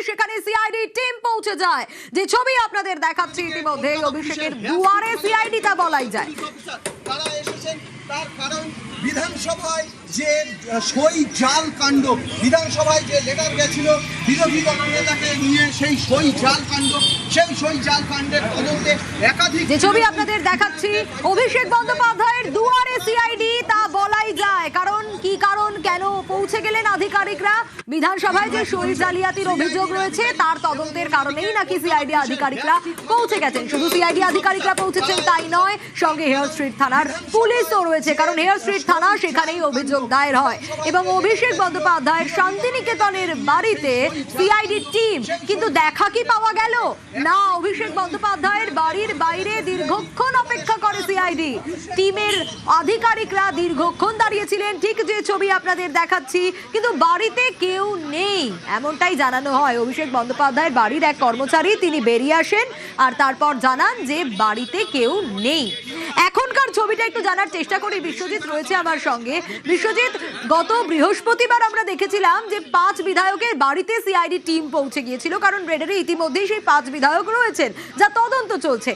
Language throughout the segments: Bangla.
সেখানে সিআইডি টিম পৌঁছে যায়। যে ছবি আপনাদের দেখাচ্ছি ইতিমধ্যে অভিষেকের দুয়ারে সিআইডি তা বলাই যায়। তারা এসেছেন তার কারণ বিধানসভায় যে সই জাল কাণ্ড, বিধানসভায় যে লেটার গেছিল বিরোধী দলনেতাকে নিয়ে, সেই সই জাল কাণ্ড, সেই সই জাল কাণ্ডের তদন্তে একাধিক যে ছবি আপনাদের দেখাচ্ছি অভিষেক বন্দ্যোপাধ্যায়ের দুয়ারে সিআইডি তা বলাই যায়। কারণ কি কারণ, কেন পৌঁছে গেলেন আধিকারিকরা? বিধানসভায় যে সই জালিয়াতির অভিযোগ রয়েছে তার তদন্তের কারণেই নাকি সিআইডি আধিকারিকরা পৌঁছে গেছেন। শুধু সিআইডি আধিকারিকরা পৌঁছেছেন তাই নয়, সঙ্গে হেয়ার স্ট্রিট থানার পুলিশও রয়েছে। কারণ হেয়ার স্ট্রিট থানা সেখানেই অভিযোগ দায়ের হয় এবং অভিষেক বন্দ্যোপাধ্যায়ের শান্তিনিকেতনের বাড়িতে সিআইডি টিম, কিন্তু দেখা কি পাওয়া গেল না? অভিষেক বন্দ্যোপাধ্যায়ের বাড়ির বাইরে দীর্ঘক্ষণ অপেক্ষা করে সিআইডি টিমের আধিকারিকরা, দীর্ঘক্ষণ দাঁড়িয়েছিলেন ঠিক যে ছবি আপনাদের দেখাচ্ছি, কিন্তু বাড়িতে কেউ নেই এমনটাই জানানো হয়। অভিষেক বন্দ্যোপাধ্যায়ের বাড়ির এক কর্মচারী তিনি বেরিয়ে আসেন আর তারপর জানান যে বাড়িতে কেউ নেই। এখনকার ছবিটা একটু জানার চেষ্টা করি, বিশ্বজিৎ রয়েছে আমার সঙ্গে। বিশ্বজিৎ, গত বৃহস্পতিবার আমরা দেখেছিলাম যে 5 বিধায়কের বাড়িতে সিআইডি টিম পৌঁছে গিয়েছিল, কারণ রেডারে ইতিমধ্যেই সেই 5 বিধায়ক রয়েছেন, যা তদন্ত চলছে।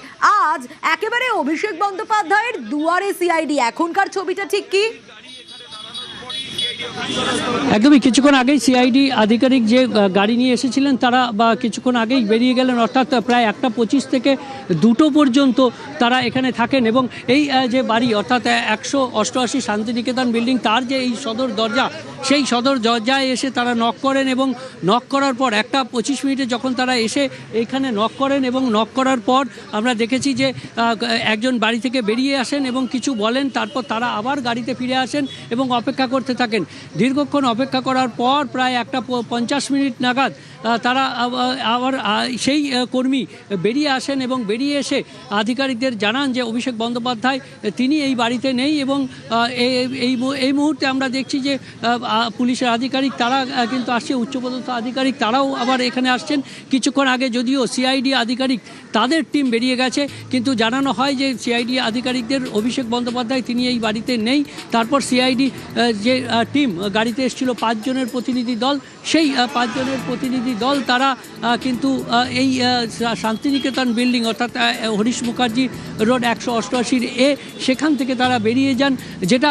আজ একেবারে অভিষেক বন্দ্যোপাধ্যায়ের দুয়ারে সিআইডি, এখনকার ছবিটা ঠিক কি? একদমই কিছুক্ষণ আগেই সিআইডি আধিকারিক যে গাড়ি নিয়ে এসেছিলেন তারা কিছুক্ষণ আগেই বেরিয়ে গেলেন, অর্থাৎ প্রায় 1:25 থেকে 2টো পর্যন্ত তারা এখানে থাকেন। এবং এই যে বাড়ি অর্থাৎ 188 শান্তিনিকেতন বিল্ডিং, তার যে এই সদর দরজা, সেই সদর দরজায় এসে তারা নক করেন এবং নক করার পর 1:25 মিনিটে যখন তারা এসে এখানে নক করেন এবং নক করার পর আমরা দেখেছি যে একজন বাড়ি থেকে বেরিয়ে আসেন এবং কিছু বলেন, তারপর তারা আবার গাড়িতে ফিরে আসেন এবং অপেক্ষা করতে থাকেন। দীর্ঘক্ষণ অপেক্ষা করার পর প্রায় 1:50 মিনিট নাগাদ তারা আবার সেই কর্মী বেরিয়ে আসেন এবং বেরিয়ে এসে আধিকারিকদের জানান যে অভিষেক বন্দ্যোপাধ্যায় তিনি এই বাড়িতে নেই। এবং এই মুহূর্তে আমরা দেখছি যে পুলিশের আধিকারিক তারা কিন্তু আসছে, উচ্চপদস্থ আধিকারিক তারাও আবার এখানে আসছেন। কিছুক্ষণ আগে যদিও সিআইডি আধিকারিক তাদের টিম বেরিয়ে গেছে, কিন্তু জানানো হয় যে সিআইডি আধিকারিকদের অভিষেক বন্দ্যোপাধ্যায় তিনি এই বাড়িতে নেই। তারপর সিআইডি যে টিম গাড়িতে এসেছিল 5 জনের প্রতিনিধি দল, সেই 5 জনের প্রতিনিধি দল তারা কিন্তু এই শান্তিনিকেতন বিল্ডিং অর্থাৎ হরিশ মুখার্জি রোড 188 সেখান থেকে তারা বেরিয়ে যান। যেটা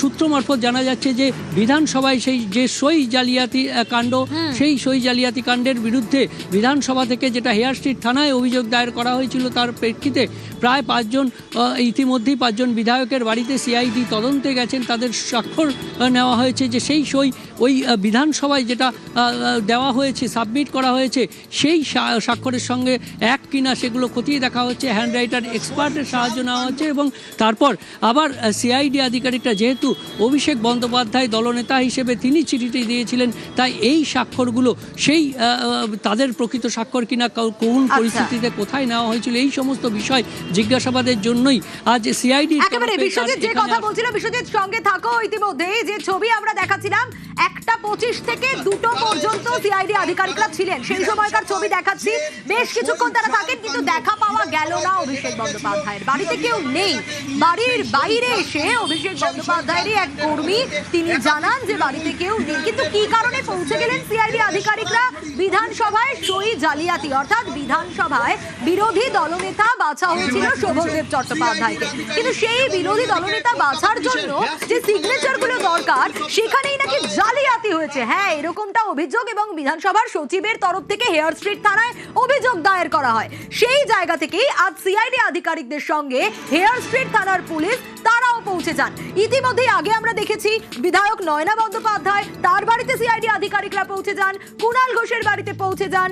সূত্র মারফত জানা যাচ্ছে যে বিধানসভায় সেই যে সই জালিয়াতি কাণ্ড, সেই সই জালিয়াতি কাণ্ডের বিরুদ্ধে বিধানসভা থেকে যেটা হেয়ার স্ট্রিট থানায় অভিযোগ দায়ের করা হয়েছিল, তার প্রেক্ষিতে প্রায় 5 জন ইতিমধ্যেই 5 জন বিধায়কের বাড়িতে সিআইডি তদন্তে গেছেন। তাদের স্বাক্ষর নেওয়া হয়েছে যে সেই সই ওই বিধানসভায় যেটা দেওয়া হয়েছে, সাবমিট করা হয়েছে, সেই স্বাক্ষরের সঙ্গে এক কিনা সেগুলো খতিয়ে দেখা হচ্ছে, হ্যান্ড রাইটার এক্সপার্টের সাহায্য নেওয়া হচ্ছে। এবং তারপর আবার সিআইডি আধিকারিকরা, যেহেতু অভিষেক বন্দ্যোপাধ্যায় দলনেতা হিসেবে তিনি চিঠিটি দিয়েছিলেন, তাই এই স্বাক্ষরগুলো সেই তাদের প্রকৃত স্বাক্ষর কিনা, কোন পরিস্থিতিতে কোথায় নেওয়া হয়েছিল, এই সমস্ত বিষয় জিজ্ঞাসাবাদের জন্যই আজ সিআইডি। একেবারে বিশ্বজিৎ যে কথা বলছিল, বিশ্বজিৎ সঙ্গে থাকো। ইতিমধ্যে যে ছবি আমরা দেখাচ্ছিলাম 1:25 থেকে 2টো পর্যন্ত সিআইডি আধিকারিকরা ছিলেন, সেই সময়কার ছবি দেখাচ্ছি। বেশ কিছুক্ষণ তারা থাকেন, কিন্তু দেখা পাওয়া গেল না অভিষেক বন্দ্যোপাধ্যায়ের। বাড়িতে কেউ নেই। বাড়ির বাইরে এসে অভিষেক বন্দ্যোপাধ্যায়েরই এক কর্মী তিনি জানান যে বাড়িতে কেউ নেই। কিন্তু কি কারণে পৌঁছে গেলেন সিআইডি আধিকারিকরা? বিধানসভায় সই জালিয়াতি, অর্থাৎ বিধানসভায় বিরোধী দলনেতা বাছা হয়েছিল শোভনদেব চট্টোপাধ্যায়কে, কিন্তু সেই বিরোধী দলনেতা বাছার জন্য যে সিগনেচারগুলো দরকার সেখানেই নাকি জালিয়াতি হয়েছে। হ্যাঁ, এরকমটা অভিযোগ এবং বিধানসভার সচিবের তরফ থেকে হেয়ার স্ট্রিট থানায় অভিযোগ দায়ের করা হয়। সেই জায়গা থেকেই আজ সিআইডি আধিকারিকদের সঙ্গে হেয়ার স্ট্রিট থানার পুলিশ তারাও পৌঁছে যান। ইতিমধ্যেই আগে আমরা দেখেছি বিধায়ক নয়না বন্দ্যোপাধ্যায়, তার বাড়িতে সিআইডি আধিকারিকরা পৌঁছে যান, কুণাল ঘোষের বাড়িতে পৌঁছে যান,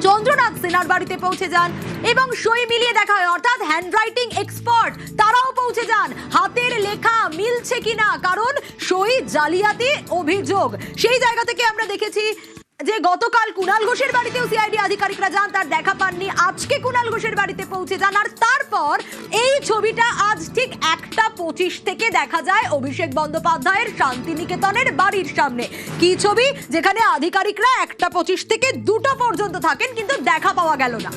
চন্দ্রনাথ সিনহার বাড়িতে পৌঁছে যান এবং সই মিলিয়ে দেখা হয়, অর্থাৎ হ্যান্ডরাইটিং এক্সপার্ট তারাও পৌঁছে যান। হাতের লেখা মিলছে কিনা, কারণ সই জালিয়াতি অভিযোগ। সেই জায়গা থেকে আমরা দেখেছি যে গতকাল কুণাল ঘোষের বাড়িতেও সিআইডি আধিকারিকরা যান, তার দেখা পাননি। আজকে কুণাল ঘোষের বাড়িতে পৌঁছে যান, আর তারপর এই ছবিটা আজ ঠিক 1:25 থেকে দেখা যায় অভিষেক বন্দ্যোপাধ্যায়ের শান্তিনিকেতনের বাড়ির সামনে। কি ছবি? যেখানে আধিকারিকরা 1:25 থেকে 2টো পর্যন্ত থাকেন, কিন্তু দেখা পাওয়া গেল না।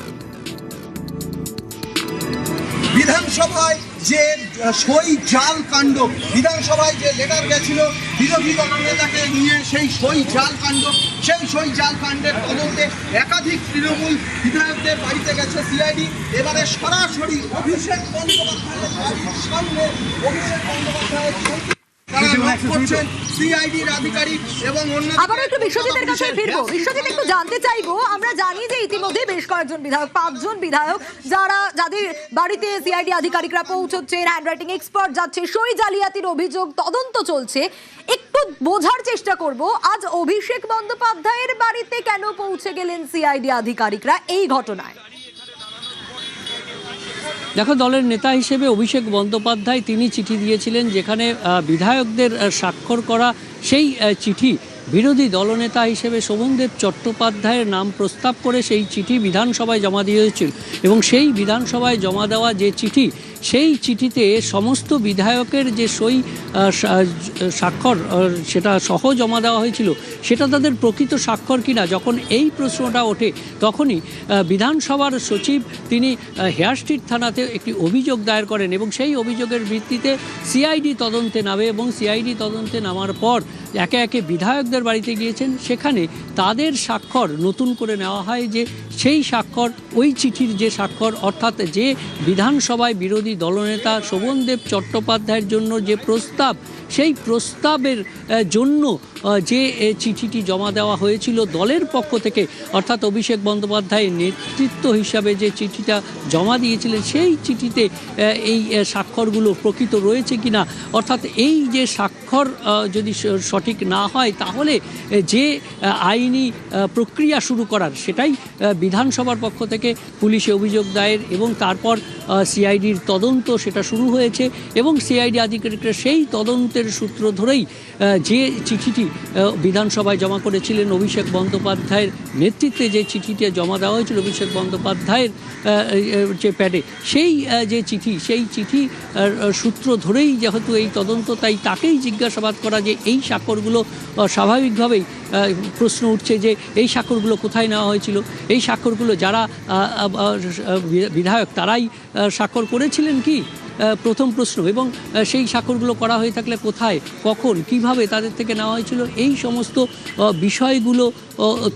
বিধানসভায় যে সই জাল কাণ্ড, বিধানসভায় যে লেটার গেছিল বিরোধী দলনেতাকে নিয়ে, সেই সই জাল কাণ্ড, সেই সই জাল কাণ্ডের তদন্তে একাধিক তৃণমূল বিধায়কদের বাড়িতে গেছে সিআইডি। এবারে সরাসরি অভিষেক বন্দ্যোপাধ্যায়ের বাড়ির সামনে অভিষেক বন্দ্যোপাধ্যায়ের তারা নক করছেন সিআইডির আধিকারিক এবং অন্য। আবারও একটু বিশ্বজিতের কাছে ফিরবো। বিশ্বজিৎ, একটু জানতে চাইবো, আমরা জানি যে ইতিমধ্যে বেশ কয়েকজন বিধায়ক, 5 জন বিধায়ক যাদের বাড়িতে সিআইডি আধিকারিকরা পৌঁছচ্ছেন, হ্যান্ডরাইটিং এক্সপার্ট যাচ্ছে, সই জালিয়াতির অভিযোগ তদন্ত চলছে। একটু বোঝার চেষ্টা করব, আজ অভিষেক বন্দ্যোপাধ্যায়ের বাড়িতে কেন পৌঁছে গেলেন সিআইডি আধিকারিকরা এই ঘটনায়? দেখো, দলের নেতা হিসেবে অভিষেক বন্দ্যোপাধ্যায় তিনি চিঠি দিয়েছিলেন, যেখানে বিধায়কদের স্বাক্ষর করা সেই চিঠি বিরোধী দলনেতা হিসেবে শোভনদেব চট্টোপাধ্যায়ের নাম প্রস্তাব করে সেই চিঠি বিধানসভায় জমা দিয়েছিল। এবং সেই বিধানসভায় জমা দেওয়া যে চিঠি, সেই চিঠিতে সমস্ত বিধায়কের যে সই স্বাক্ষর সেটা সহ জমা দেওয়া হয়েছিল, সেটা তাদের প্রকৃত স্বাক্ষর কিনা যখন এই প্রশ্নটা ওঠে, তখনই বিধানসভার সচিব তিনি হেয়ার স্ট্রিট থানাতে একটি অভিযোগ দায়ের করেন এবং সেই অভিযোগের ভিত্তিতে সিআইডি তদন্তে নামে। এবং সিআইডি তদন্তে নামার পর একে একে বিধায়কদের বাড়িতে গিয়েছেন, সেখানে তাদের স্বাক্ষর নতুন করে নেওয়া হয়, যে সেই স্বাক্ষর ওই চিঠির যে স্বাক্ষর, অর্থাৎ যে বিধানসভায় বিরোধী দলনেতা শোভনদেব চট্টোপাধ্যায়ের জন্য যে প্রস্তাব, সেই প্রস্তাবের জন্য যে চিঠিটি জমা দেওয়া হয়েছিল দলের পক্ষ থেকে, অর্থাৎ অভিষেক বন্দ্যোপাধ্যায়ের নেতৃত্ব হিসাবে যে চিঠিটা জমা দিয়েছিলেন, সেই চিঠিতে এই স্বাক্ষরগুলো প্রকৃত রয়েছে কিনা, অর্থাৎ এই যে স্বাক্ষর যদি সঠিক না হয়, তাহলে যে আইনি প্রক্রিয়া শুরু করার, সেটাই বিধানসভার পক্ষ থেকে পুলিশে অভিযোগ দায়ের এবং তারপর সিআইডির তদন্ত সেটা শুরু হয়েছে। এবং সিআইডি আধিকারিকরা সেই তদন্তের সূত্র ধরেই যে চিঠিটি বিধানসভায় জমা করেছিলেন অভিষেক বন্দ্যোপাধ্যায়ের নেতৃত্বে, যে চিঠিটি জমা দেওয়া হয়েছিল অভিষেক বন্দ্যোপাধ্যায়ের যে প্যাডে, সেই যে চিঠি, সেই চিঠি সূত্র ধরেই যেহেতু এই তদন্ত, তাই তাকেই জিজ্ঞাসাবাদ করা যে এই স্বাক্ষরগুলো, স্বাভাবিকভাবেই প্রশ্ন উঠছে যে এই স্বাক্ষরগুলো কোথায় নেওয়া হয়েছিল, এই স্বাক্ষরগুলো যারা বিধায়ক তারাই স্বাক্ষর করেছিলেন কি, প্রথম প্রশ্ন। এবং সেই স্বাক্ষরগুলো করা হয়ে থাকলে কোথায়, কখন, কিভাবে তাদের থেকে নেওয়া হয়েছিল, এই সমস্ত বিষয়গুলো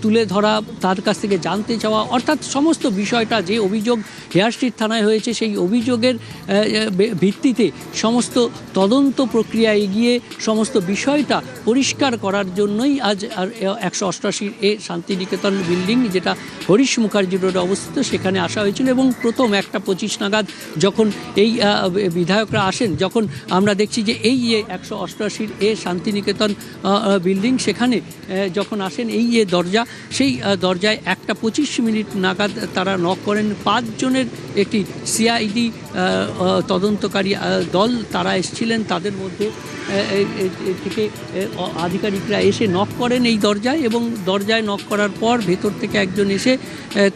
তুলে ধরা, তার কাছ থেকে জানতে চাওয়া, অর্থাৎ সমস্ত বিষয়টা, যে অভিযোগ হেয়ার স্ট্রিট থানায় হয়েছে, সেই অভিযোগের ভিত্তিতে সমস্ত তদন্ত প্রক্রিয়া এগিয়ে সমস্ত বিষয়টা পরিষ্কার করার জন্যই আজ 188 এ শান্তিনিকেতন বিল্ডিং, যেটা হরিশ মুখার্জি রোডে অবস্থিত, সেখানে আসা হয়েছিল। এবং প্রথম 1:25 নাগাদ যখন এই বিধায়করা আসেন, যখন আমরা দেখছি যে এই 188 এ শান্তিনিকেতন বিল্ডিং, সেখানে যখন আসেন, এই যে দরজা, সেই দরজায় 1:25 নাগাদ তারা নক করেন। 5 জনের একটি সিআইডি তদন্তকারী দল তারা এসেছিলেন, তাদের মধ্যে থেকে আধিকারিকরা এসে নক করেন এই দরজায়। এবং দরজায় নক করার পর ভেতর থেকে একজন এসে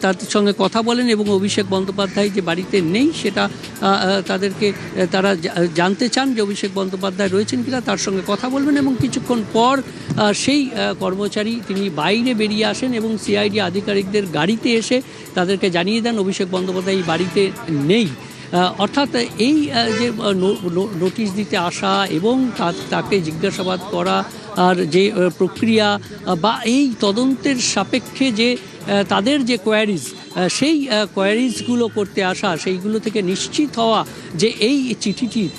তাদের সঙ্গে কথা বলেন এবং অভিষেক বন্দ্যোপাধ্যায় যে বাড়িতে নেই সেটা তাদেরকে তারা জানতে চান যে অভিষেক বন্দ্যোপাধ্যায় রয়েছেন কিনা, তার সঙ্গে কথা বলবেন। এবং কিছুক্ষণ পর সেই কর্মচারী তিনি বাইরে বেরিয়ে আসেন এবং সিআইডি আধিকারিকদের গাড়িতে এসে তাদেরকে জানিয়ে দেন অভিষেক বন্দ্যোপাধ্যায় এই বাড়িতে নেই। অর্থাৎ এই যে নোটিশ দিতে আসা এবং তাকে জিজ্ঞাসাবাদ করা, আর যে প্রক্রিয়া বা এই তদন্তের সাপেক্ষে যে তাদের যে কোয়ারিজ, সেই কোয়ারিজগুলো করতে আসা, সেইগুলো থেকে নিশ্চিত হওয়া যে এই চিঠিটির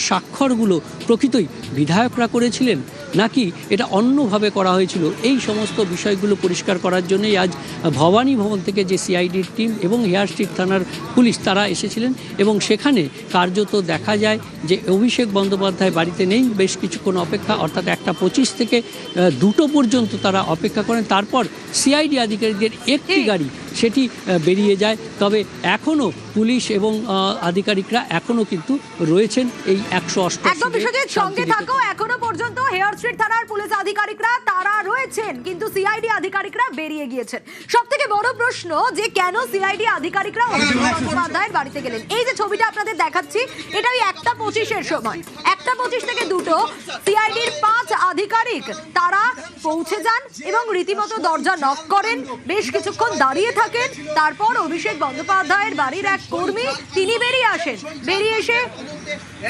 স্বাক্ষরগুলো প্রকৃতই বিধায়করা করেছিলেন নাকি এটা অন্যভাবে করা হয়েছিল, এই সমস্ত বিষয়গুলো পরিষ্কার করার জন্যই আজ ভবানী ভবন থেকে যে সিআইডির টিম এবং হেয়ার স্ট্রিট থানার পুলিশ তারা এসেছিলেন। এবং সেখানে কার্যত দেখা যায় যে অভিষেক বন্দ্যোপাধ্যায় বাড়িতে নেই। বেশ কিছুক্ষণ অপেক্ষা, অর্থাৎ 1:25 থেকে 2টো পর্যন্ত তারা অপেক্ষা করেন। তারপর সিআইডি আধিকারিকদের একটি গাড়ি সেটি বেরিয়ে যায়। তবে এখনও পুলিশ এবং আধিকারিকরা এখনও কিন্তু রয়েছেন এই 188। একদম বিশ্বজিৎ, সঙ্গে থাকো। এখনো পর্যন্ত হেয়ার স্ট্রিট থানার পুলিশ আধিকারিকরা তারা রয়েছেন, কিন্তু সিআইডি আধিকারিকরা বেরিয়ে গিয়েছেন। সব থেকে বড় প্রশ্ন যে কেন সিআইডি আধিকারিকরা অভিষেক বন্দ্যোপাধ্যায়ের বাড়িতে গেলেন। এই যে ছবিটা আপনাদের দেখাচ্ছি, এটা ওই 1:25-এর সময়, 1:25 থেকে 2টো সিআইডির 5 আধিকারিক তারা পৌঁছে যান এবং রীতিমতো দরজা নক করেন, বেশ কিছুক্ষণ দাঁড়িয়ে থাকেন। তারপর অভিষেক বন্দ্যোপাধ্যায়ের বাড়ির এক কর্মী তিনি বেরিয়ে আসেন, বেরিয়ে এসে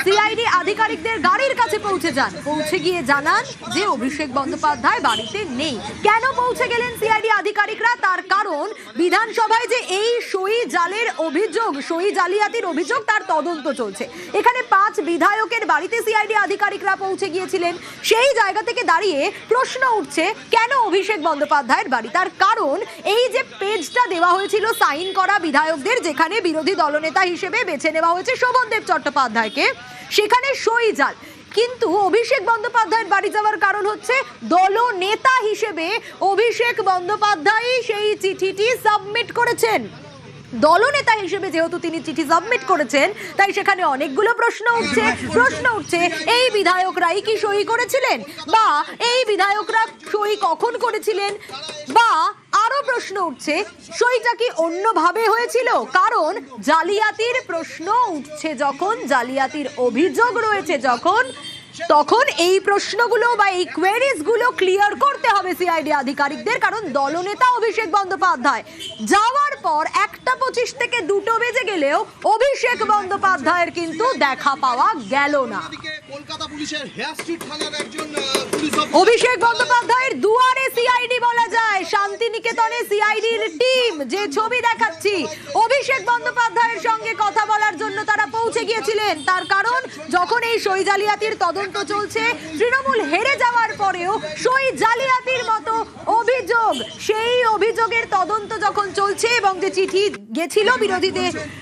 সিআইডি আধিকারিকদের গাড়ির কাছে পৌঁছে যান, পৌঁছে গিয়ে জানান যে অভিষেক বন্দ্যোপাধ্যায় বাড়িতে নেই। কেন পৌঁছে গেলেন সিআইডি আধিকারিকরা? তার কারণ বিধানসভায় যে এই সই জালের অভিযোগ, সই জালিয়াতির অভিযোগ, তার তদন্ত চলছে। এখানে 5 বিধায়কের বাড়িতে সিআইডি আধিকারিকরা পৌঁছে গিয়েছিলেন। সেই জায়গা থেকে দাঁড়িয়ে প্রশ্ন উঠছে কেন অভিষেক বন্দ্যোপাধ্যায়ের বাড়ি? তার কারণ এই যে পেজটা দেওয়া হয়েছিল সাইন করা বিধায়কদের, যেখানে বিরোধী দলনেতা হিসেবে বেছে নেওয়া হয়েছে শোভনদেব চট্টোপাধ্যায়কে, সেখানে সই জাল। কিন্তু অভিষেক বন্দ্যোপাধ্যায়ের বাড়ি যাওয়ার কারণ হচ্ছে দলনেতা হিসেবে অভিষেক বন্দ্যোপাধ্যায় সেই চিঠিটি সাবমিট করেছেন। দলনেতা হিসেবে যেহেতু তিনি চিঠি সাবমিট করেছেন, তাই সেখানে অনেকগুলো প্রশ্ন উঠছে এই বিধায়করাই কি সই করেছিলেন, বা এই বিধায়করা সই কখন করেছিলেন, বা আরো প্রশ্ন উঠছে সইটা কি অন্যভাবে হয়েছিল? কারণ জালিয়াতির প্রশ্ন উঠছে যখন, জালিয়াতির অভিযোগ রয়েছে যখন, তখন এই প্রশ্নগুলো বা এই কোয়েরিজ গুলো ক্লিয়ার করতে হবে সিআইডি আধিকারিকদের। কারণ দলনেতা অভিষেক বন্দ্যোপাধ্যায় যাওয়ার পর 1:25 থেকে 2 বেজে গেলেও অভিষেক বন্দ্যোপাধ্যায়ের কিন্তু দেখা পাওয়া গেল না। কলকাতা পুলিশের হেয়ার স্ট্রিট থানার একজন পুলিশ অভিষেক বন্দ্যোপাধ্যায়ের দুয়ারে সিআইডি বলা যায়। শান্তিনিকেতনে সিআইডির টিম, যে ছবি দেখাচ্ছি, অভিষেক বন্দ্যোপাধ্যায়ের সঙ্গে কথা বলার জন্য তারা পৌঁছে গিয়েছিলেন। তার কারণ যখন এই সই জালিয়াতির তদন্ত চলছে, তৃণমূল হেরে যাওয়ার পরেও সই জালিয়াতির মতো অভিযোগ, সেই অভিযোগের তদন্ত যখন চলছে এবং যে চিঠি গেছিল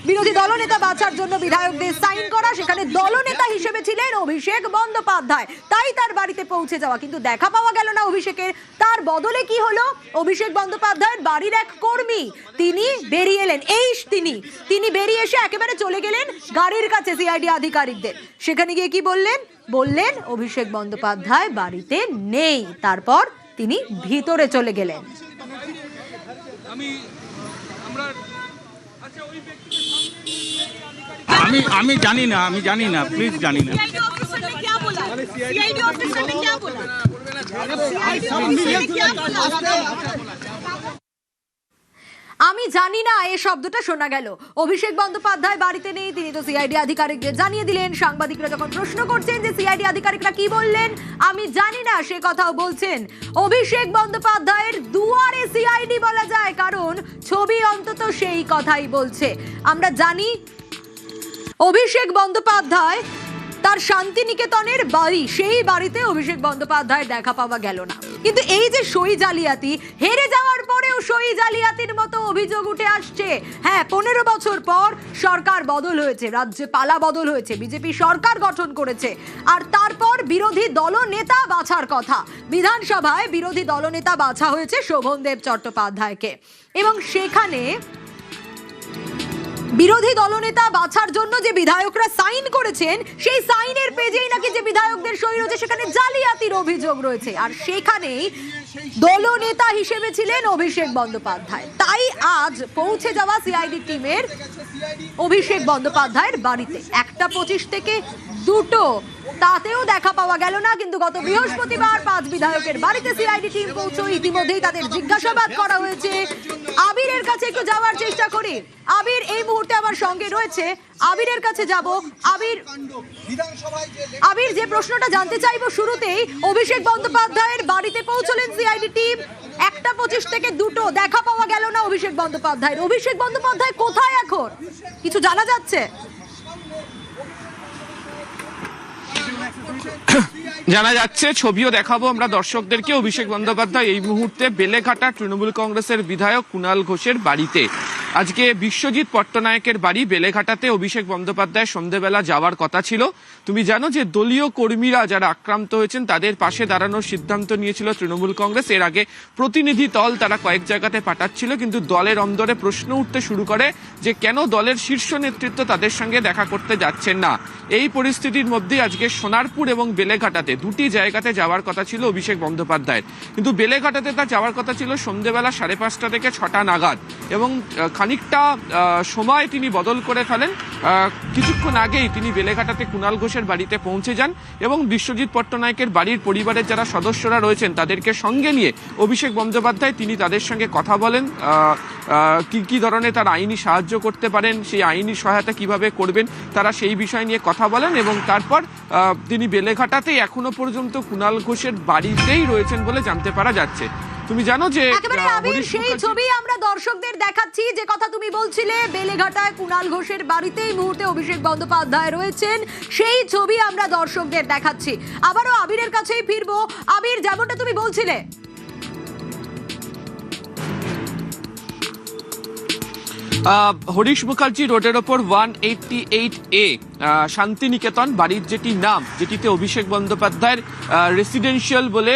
বিরোধী দলনেতা বাছার জন্য বিধায়কদের সাইন করা, সেখানে দলনেতা হিসেবে ছিলেন অভিষেক বন্দ্যোপাধ্যায়, তাই তার বাড়িতে পৌঁছে যাওয়া। কিন্তু দেখা পাওয়া গেল না অভিষেকের। তার বদলে কি হলো? অভিষেক বন্দ্যোপাধ্যায়ের বাড়ির এক কর্মী তিনি বেরিয়ে এলেন। তিনি বেরিয়ে এসে একেবারে চলে গেলেন গাড়ির কাছে সিআইডি আধিকারিকদের। সেখানে গিয়ে কি বললেন অভিষেক বন্দ্যোপাধ্যায় বাড়িতে নেই। তারপর তিনি ভিতরে চলে গেলেন। আমি জানি না প্লিজ জানি না। আমি জানি না এই শব্দটা শোনা গেল। অভিষেক বন্দ্যোপাধ্যায় বাড়িতে নেই, তিনি তো সিআইডি আধিকারিকদের জানিয়ে দিলেন। সাংবাদিকরা যখন প্রশ্ন করছেন যে সিআইডি আধিকারিকরা কি বললেন, আমি জানি না সে কথাও বলছেন। অভিষেক বন্দ্যোপাধ্যায়ের দুয়ারে সিআইডি বলা যায়, কারণ ছবি অন্তত সেই কথাই বলছে। আমরা জানি অভিষেক বন্দ্যোপাধ্যায় তার শান্তিনিকেতনের বাড়ি, সেই বাড়িতে অভিষেক বন্দ্যোপাধ্যায়ের দেখা পাওয়া গেল না। কিন্তু এই যে সই জালিয়াতি, হেরে যাওয়ার পরেও সই জালিয়াতির মতো অভিযোগ উঠে আসছে। হ্যাঁ, 15 বছর পর সরকার বদল হয়েছে, রাজ্যে পালা বদল হয়েছে, বিজেপি সরকার গঠন করেছে, আর তারপর বিরোধী দলনেতা বাছার কথা। বিধানসভায় বিরোধী দলনেতা বাছা হয়েছে শোভনদেব চট্টোপাধ্যায়কে, এবং সেখানে বিরোধী দলনেতা বাছার জন্য যে বিধায়করা সাইন করেছেন, সেই সাইনের পেজেই নাকি যে বিধায়কদের সই রয়েছে সেখানে জালিয়াতির অভিযোগ রয়েছে, আর সেখানেই দলনেতা হিসেবে ছিলেন অভিষেক বন্দ্যোপাধ্যায়। তাই আজ পৌঁছে যাওয়া সিআইডি টিমের অভিষেক বন্দ্যোপাধ্যায়ের বাড়িতে 1:25 থেকে 2, তাতেও দেখা পাওয়া গেল না। কিন্তু গত বৃহস্পতিবার 5 বিধায়কের বাড়িতে সিআইডি টিম পৌঁছয়। ইতিমধ্যেই তাদের জিজ্ঞাসাবাদ করা হয়েছে। আবিরের কাছে একটু যাওয়ার চেষ্টা করি। আবির এই মুহূর্তে আমার সঙ্গে রয়েছে, আবিরের কাছে যাব। আবির, যে প্রশ্নটা জানতে চাইবো শুরুতেই, অভিষেক বন্দ্যোপাধ্যায়ের বাড়িতে পৌঁছলেন সিআইডি টিম, 1:25 থেকে 2, দেখা পাওয়া গেল না অভিষেক বন্দ্যোপাধ্যায়ের। অভিষেক বন্দ্যোপাধ্যায় কোথায় এখন, কিছু জানা যাচ্ছে? জানা যাচ্ছে, ছবিও দেখাবো আমরা দর্শকদেরকে। অভিষেক বন্দ্যোপাধ্যায় এই মুহূর্তে বেলেঘাটা তৃণমূল কংগ্রেসের বিধায়ক কুণাল ঘোষের বাড়িতে। আজকে বিশ্বজিৎ পট্টনায়কের বাড়ি বেলেঘাটাতে অভিষেক বন্দ্যোপাধ্যায় সন্ধ্যেবেলা যাওয়ার কথা ছিল। তুমি জানো যে দলীয় কর্মীরা যারা আক্রান্ত হয়েছেন তাদের পাশে দাঁড়ানোর সিদ্ধান্ত নিয়েছিল তৃণমূল কংগ্রেস। এর আগে প্রতিনিধি দল তারা কয়েক জায়গাতে পাঠাচ্ছিল, কিন্তু দলের অন্দরে প্রশ্ন উঠতে শুরু করে যে কেন দলের শীর্ষ নেতৃত্ব তাদের সঙ্গে দেখা করতে যাচ্ছেন না। এই পরিস্থিতির মধ্যে আজকে সোনারপুর এবং বেলেঘাটাতে 2টি জায়গাতে যাওয়ার কথা ছিল অভিষেক বন্দ্যোপাধ্যায়ের, কিন্তু বেলেঘাটাতে তার যাওয়ার কথা ছিল সন্ধ্যেবেলা 5:30 থেকে 6টা নাগাদ, এবং খানিকটা সময় তিনি বদল করে ফেলেন। কিছুক্ষণ আগেই তিনি বেলেঘাটাতে কুণাল ঘোষের বাড়িতে পৌঁছে যান এবং বিশ্বজিৎ পট্টনায়কের বাড়ির পরিবারের যারা সদস্যরা রয়েছেন তাদেরকে সঙ্গে নিয়ে অভিষেক বন্দ্যোপাধ্যায় তিনি তাদের সঙ্গে কথা বলেন, কি কি ধরনের তারা আইনি সাহায্য করতে পারেন, সেই আইনি সহায়তা কিভাবে করবেন তারা সেই বিষয় নিয়ে কথা বলেন এবং তারপর তিনি বেলেঘাটাতেই এখনো পর্যন্ত কুণাল ঘোষের বাড়িতেই রয়েছেন বলে জানতে পারা যাচ্ছে। তুমি জানো যে একেবারে আবির সেই ছবি আমরা দর্শকদের দেখাচ্ছি, যে কথা তুমি বলছিলে বেলেঘাটায় কুণাল ঘোষের বাড়িতে এই মুহূর্তে অভিষেক বন্দ্যোপাধ্যায় রয়েছেন, সেই ছবি আমরা দর্শকদের দেখাচ্ছি। আবারও আবিরের কাছেই ফিরবো। আবির, যেমনটা তুমি বলছিলে হরিশ মুখার্জি রোডের ওপর 188A শান্তিনিকেতন বাড়ির যেটি নাম, যেটিতে অভিষেক বন্দ্যোপাধ্যায়ের রেসিডেন্সিয়াল বলে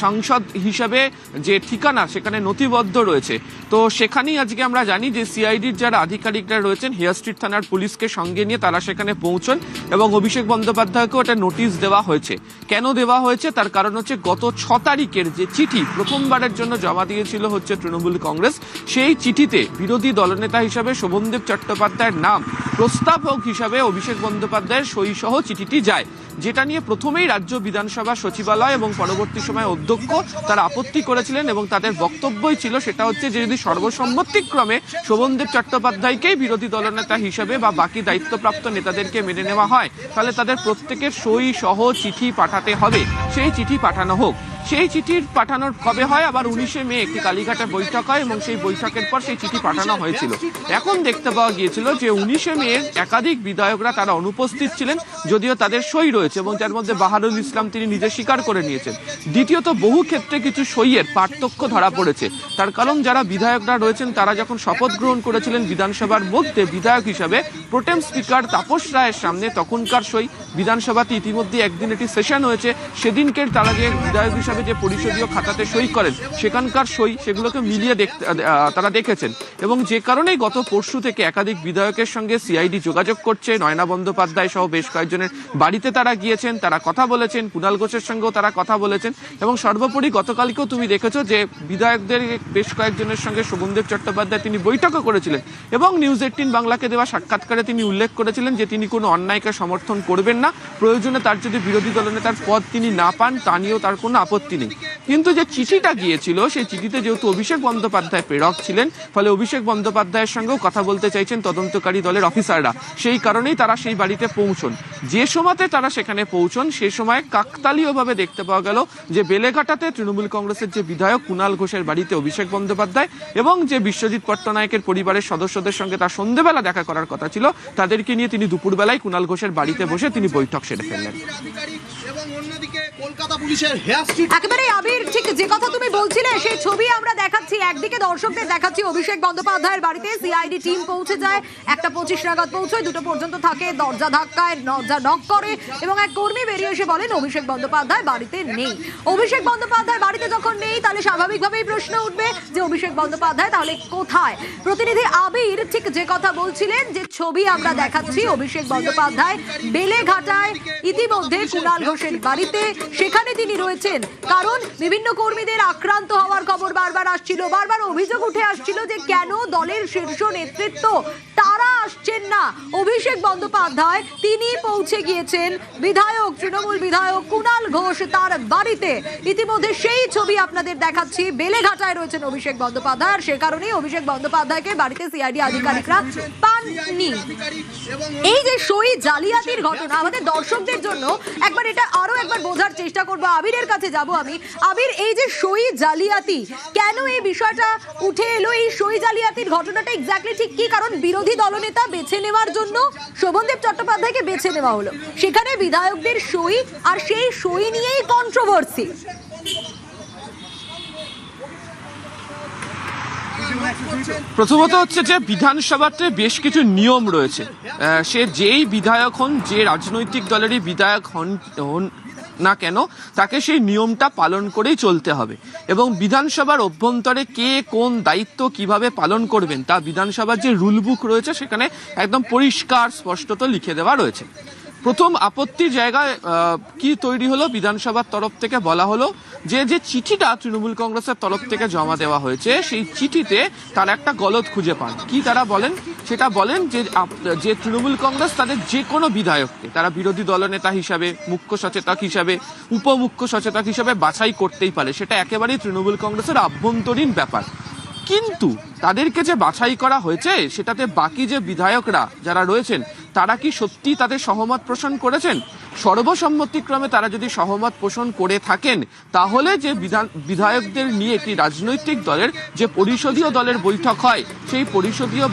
সংসদ হিসাবে যে ঠিকানা সেখানে নথিবদ্ধ রয়েছে, তো সেখানেই আজকে আমরা জানি যে সিআইডির যারা আধিকারিকরা রয়েছেন হেয়ার স্ট্রিট থানার পুলিশকে সঙ্গে নিয়ে তারা সেখানে পৌঁছন এবং অভিষেক বন্দ্যোপাধ্যায়কে ওটা নোটিশ দেওয়া হয়েছে। কেন দেওয়া হয়েছে তার কারণ হচ্ছে গত 6 তারিখের যে চিঠি প্রথমবারের জন্য জমা দিয়েছিল হচ্ছে তৃণমূল কংগ্রেস, সেই চিঠিতে বিরোধী দলনেতা হিসাবে শোভনদেব চট্টোপাধ্যায়ের নাম প্রস্তাবক হিসাবে অভিষেক বন্দ্যোপাধ্যায়ের সই সহ চিঠিটি যায়, যেটা নিয়ে প্রথমেই রাজ্য বিধানসভা সচিবালয় এবং পরবর্তী সময়ে অধ্যক্ষ তারা আপত্তি করেছিলেন এবং তাদের বক্তব্যই ছিল সেটা হচ্ছে যে যদি সর্বসম্মতিক্রমে শোভনদেব চট্টোপাধ্যায়কেই বিরোধী দলনেতা হিসেবে বা বাকি দায়িত্বপ্রাপ্ত নেতাদেরকে মেনে নেওয়া হয় তাহলে তাদের প্রত্যেকের সই সহ চিঠি পাঠাতে হবে, সেই চিঠি পাঠানো হোক। সেই চিঠির পাঠানোর কবে হয়, আবার 19শে মে একটি কালীঘাটে বৈঠক হয় এবং সেই বৈঠকের পর সেই চিঠি পাঠানো হয়েছিল। এখন দেখতে পাওয়া গিয়েছিল যে 19শে মে একাধিক বিধায়করা তারা অনুপস্থিত ছিলেন, যদিও তাদের সই রয়েছে এবং যার মধ্যে বাহারুল ইসলাম তিনি নিজে স্বীকার করে নিয়েছেন। দ্বিতীয়ত বহু ক্ষেত্রে কিছু সইয়ের পার্থক্য ধরা পড়েছে, তার কারণ যারা বিধায়করা রয়েছেন তারা যখন শপথ গ্রহণ করেছিলেন বিধানসভার মধ্যে বিধায়ক হিসাবে প্রোটেম স্পিকার তাপস রায়ের সামনে, তখনকার সই বিধানসভাতে ইতিমধ্যে একদিন একটি সেশন হয়েছে, সেদিনকে তারা যে বিধায়ক হিসাবে যে পরিষদীয় খাতাতে সই করেন সেখানকার সই সেগুলোকে মিলিয়ে তারা দেখেছেন এবং যে কারণেই গত পরশু থেকে একাধিক বিধায়কের সঙ্গে সিআইডি যোগাযোগ করছে। নয়না বন্দ্যোপাধ্যায় সহ বেশ কয়েকজনের বাড়িতে তারা গিয়েছেন, তারা কথা বলেছেন, কুণাল ঘোষের সঙ্গেও তারা কথা বলেছেন এবং সর্বোপরি গতকালকেও তুমি দেখেছো যে বিধায়কদের বেশ কয়েকজনের সঙ্গে শোভনদেব চট্টোপাধ্যায় তিনি বৈঠকও করেছিলেন এবং নিউজ 18 বাংলাকে দেওয়া সাক্ষাৎকারে তিনি উল্লেখ করেছিলেন যে তিনি কোনো অন্যায়কে সমর্থন করবেন না, প্রয়োজনে তার যদি বিরোধী দলনেতার পদ তিনি না পান তা নিয়েও তার কোনো আপত্তি নেই। কিন্তু যে চিঠিটা গিয়েছিল সেই চিঠিতে যেহেতু অভিষেক বন্দ্যোপাধ্যায় প্রেরক ছিলেন, ফলে অভিষেক বন্দ্যোপাধ্যায়ের সঙ্গেও কথা বলতে চাইছেন তদন্তকারী দলের অফিসাররা, সেই কারণেই তারা সেই বাড়িতে পৌঁছন। যে সময়তে তারা সেখানে পৌঁছন সেই সময় কাকতালীয়ভাবে দেখতে পাওয়া গেল যে বেলেঘাটাতে তৃণমূল কংগ্রেসের যে বিধায়ক কুণাল ঘোষের বাড়িতে অভিষেক বন্দ্যোপাধ্যায় এবং যে বিশ্বজিৎ পট্টনায়কের পরিবারের সদস্যদের সঙ্গে তার সন্ধ্যেবেলা দেখা করার কথা ছিল তাদেরকে নিয়ে তিনি দুপুরবেলায় কুণাল ঘোষের বাড়িতে বসে তিনি বৈঠক সেরে ফেললেন। একেবারে আবির, ঠিক যে কথা তুমি বলছিলে সেই ছবি আমরা দেখাচ্ছি, একদিকে দর্শকদের দেখাচ্ছি অভিষেক বন্দ্যোপাধ্যায়ের বাড়িতে সিআইডি টিম পৌঁছে যায়, 1:25 নাগাদ পৌঁছয়, 2 পর্যন্ত থাকে, দরজা ধাক্কায়, দরজা নক করে এবং এক কর্মী বেরিয়ে এসে বলেন অভিষেক বন্দ্যোপাধ্যায় বাড়িতে নেই। অভিষেক বন্দ্যোপাধ্যায় বাড়িতে যখন নেই তাহলে স্বাভাবিকভাবেই প্রশ্ন উঠবে যে অভিষেক বন্দ্যোপাধ্যায় তাহলে কোথায়। প্রতিনিধি আবির ঠিক যে কথা বলছিলেন, যে ছবি আমরা দেখাচ্ছি অভিষেক বন্দ্যোপাধ্যায় বেলেঘাটায় ইতিমধ্যে কুণাল ঘোষের বাড়িতে, সেখানে তিনি রয়েছেন কারণ বিভিন্ন কর্মীদের আক্রান্ত হওয়ার খবর বারবার আসছিল, বারবার অভিযোগ উঠে আসছিল যে কেন দলের শীর্ষ নেতৃত্ব তারা আসছেন না। অভিষেক বন্দ্যোপাধ্যায় তিনি পৌঁছে গিয়েছেন বিধায়ক, তৃণমূল বিধায়ক কুণাল ঘোষ তার বাড়িতে। ইতিমধ্যে সেই ছবি আপনাদের দেখাচ্ছি, বেলেঘাটায় রয়েছেন অভিষেক বন্দ্যোপাধ্যায়, আর সে কারণেই অভিষেক বন্দ্যোপাধ্যায়কে বাড়িতে সিআইডি আধিকারিকরা পাননি। এই যে সই জালিয়াতির ঘটনা, আমাদের দর্শকদের জন্য একবার এটা আরো একবার বোঝার চেষ্টা করবো। আবিরের কাছে যাব আমি। আবির, এই যে সই জালিয়াতি, কেন এই বিষয়টা উঠে এলো? এই সই জালিয়াতির ঘটনাটা এক্স্যাক্টলি ঠিক কি? কারণ বিরোধী দলনেতা বেছে নেওয়ার জন্য শোভনদেব চট্টোপাধ্যায়কে বেছে নেওয়া হলো, সেখানে বিধায়কদের সই, আর সেই সই নিয়েই কন্ট্রোভার্সি। প্রথমত হচ্ছে যে বিধানসভাতে বেশ কিছু নিয়ম রয়েছে, সে যেই বিধায়ক হন, যে রাজনৈতিক দলেরই বিধায়ক হন না কেন, তাকে সেই নিয়মটা পালন করেই চলতে হবে এবং বিধানসভার অভ্যন্তরে কে কোন দায়িত্ব কিভাবে পালন করবেন তা বিধানসভার যে রুল বুক রয়েছে সেখানে একদম পরিষ্কার স্পষ্টত লিখে দেওয়া রয়েছে। প্রথম আপত্তির জায়গায় কি তৈরি হলো, বিধানসভার তরফ থেকে বলা হলো যে যে চিঠিটা তৃণমূল কংগ্রেসের তরফ থেকে জমা দেওয়া হয়েছে সেই চিঠিতে তারা একটা গলদ খুঁজে পান। কি তারা বলেন? সেটা বলেন যে তৃণমূল কংগ্রেস তাদের যে কোনো বিধায়ককে তারা বিরোধী দলনেতা হিসাবে, মুখ্য সচেতক হিসাবে, উপমুখ্য সচেতক হিসাবে বাছাই করতেই পারে, সেটা একেবারেই তৃণমূল কংগ্রেসের আভ্যন্তরীণ ব্যাপার। কিন্তু তাদেরকে যে বাছাই করা হয়েছে সেটাতে বাকি যে বিধায়করা যারা রয়েছেন তারা কি সত্যি তাদের সহমত পোষণ করেছেন? সর্বসম্মতিক্রমে তারা যদি সহমত পোষণ করে থাকেন তাহলে যে বিধায়কদের নিয়ে একটি রাজনৈতিক দলের যে পরিষদীয় দলের বৈঠক হয় সেই পরিষদীয়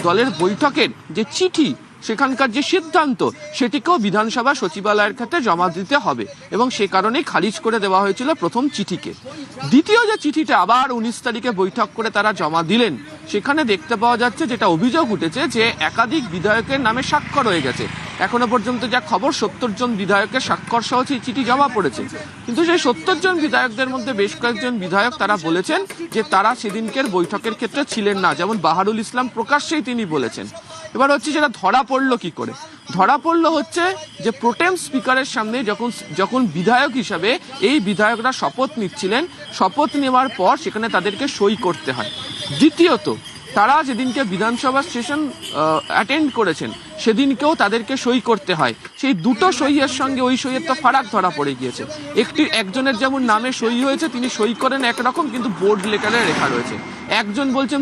দলের বৈঠকের যে চিঠি, সেখানকার যে সিদ্ধান্ত, সেটিকেও বিধানসভা সচিবালয়ের ক্ষেত্রে জমা দিতে হবে এবং সে কারণেই খারিজ করে দেওয়া হয়েছিল প্রথম চিঠিকে। দ্বিতীয় যে চিঠিটা আবার 19 তারিখে বৈঠক করে তারা জমা দিলেন, সেখানে দেখতে পাওয়া যাচ্ছে, যেটা অভিযোগ উঠেছে, যে একাধিক বিধায়কের নামে স্বাক্ষর হয়ে গেছে। এখনো পর্যন্ত যা খবর 70 জন বিধায়কের স্বাক্ষর সহ সেই চিঠি জমা পড়েছে। কিন্তু সেই 70 জন বিধায়কদের মধ্যে বেশ কয়েকজন বিধায়ক তারা বলেছেন যে তারা সেদিনকের বৈঠকের ক্ষেত্রে ছিলেন না, যেমন বাহারুল ইসলাম প্রকাশ্যেই তিনি বলেছেন। এবার হচ্ছে যেটা ধরা পড়লো কি করে? ধরা পড়লো হচ্ছে যে প্রোটেম স্পিকারের সামনে যখন বিধায়ক হিসাবে এই বিধায়করা শপথ নিচ্ছিলেন, শপথ নেওয়ার পর সেখানে তাদেরকে সই করতে হয়। দ্বিতীয়ত, তারা যেদিনকে বিধানসভা সেশন অ্যাটেন্ড করেছেন সেদিনকেও তাদেরকে সই করতে হয়। সেই দুটো সইয়ের সঙ্গে ওই সইয়ের তো ফারাক ধরা পড়ে গিয়েছে। একজনের যেমন নামে সই হয়েছে, তিনি সই করেন একরকম, কিন্তু বোর্ড লেটারে লেখা রয়েছে। একজন বলছেন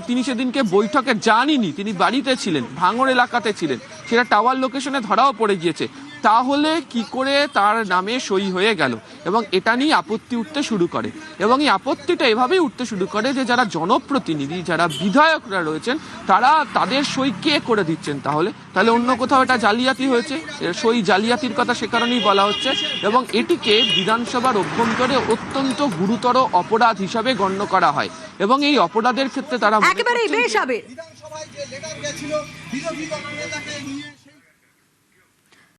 তিনি সেদিনকে বৈঠকে যানইনি, তিনি বাড়িতে ছিলেন, ভাঙড় এলাকাতে ছিলেন, সেটা টাওয়ার লোকেশনে ধরাও পড়ে গিয়েছে। তাহলে কি করে তার নামে সই হয়ে গেল? এবং এটা নিয়ে আপত্তি উঠতে শুরু করে, এবং এই আপত্তিটা এভাবেই উঠতে শুরু করে যে যারা জনপ্রতিনিধি, যারা বিধায়করা রয়েছেন, তারা তাদের সই কে করে দিচ্ছেন? তাহলে অন্য কোথাও এটা জালিয়াতি হয়েছে, সই জালিয়াতির কথা সে কারণেই বলা হচ্ছে, এবং এটিকে বিধানসভার অভ্যন্তরে অত্যন্ত গুরুতর অপরাধ হিসাবে গণ্য করা হয়। এবং এই অপরাধের ক্ষেত্রে তারা একেবারেই বেশ হবে বিধানসভায় যে লেটার গেছিল বিরোধী দলনেতাকে নিয়ে